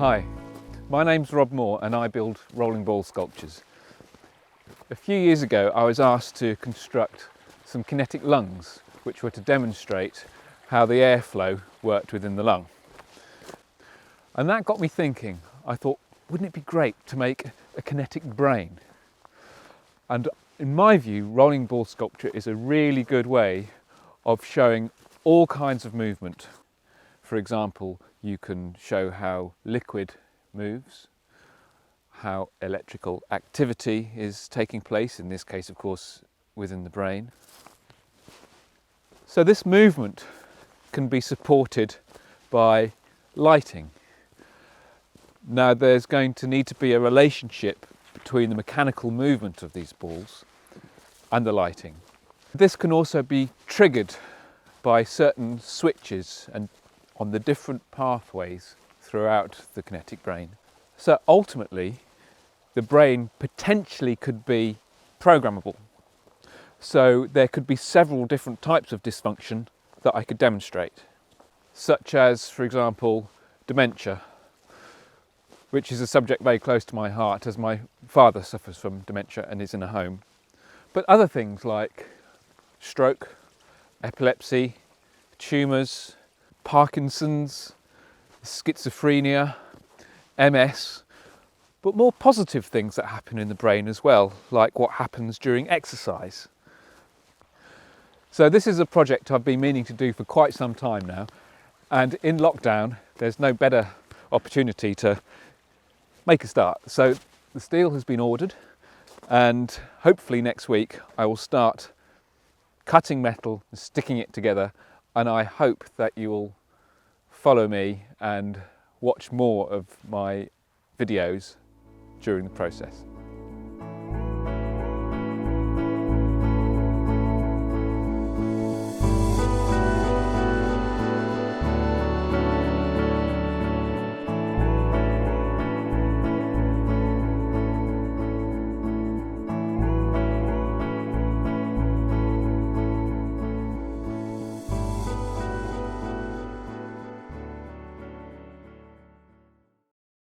Hi, my name's Rob Moore and I build rolling ball sculptures. A few years ago I was asked to construct some kinetic lungs which were to demonstrate how the airflow worked within the lung. And that got me thinking. I thought, wouldn't it be great to make a kinetic brain? And in my view, rolling ball sculpture is a really good way of showing all kinds of movement. For example, you can show how liquid moves, how electrical activity is taking place, in this case of course within the brain. So this movement can be supported by lighting. Now there's going to need to be a relationship between the mechanical movement of these balls and the lighting. This can also be triggered by certain switches and on the different pathways throughout the kinetic brain. So ultimately, the brain potentially could be programmable. So there could be several different types of dysfunction that I could demonstrate, such as, for example, dementia, which is a subject very close to my heart as my father suffers from dementia and is in a home. But other things like stroke, epilepsy, tumours, Parkinson's, schizophrenia, MS, but more positive things that happen in the brain as well, like what happens during exercise. So this is a project I've been meaning to do for quite some time now, and in lockdown there's no better opportunity to make a start. So the steel has been ordered and hopefully next week I will start cutting metal and sticking it together, and I hope that you will follow me and watch more of my videos during the process.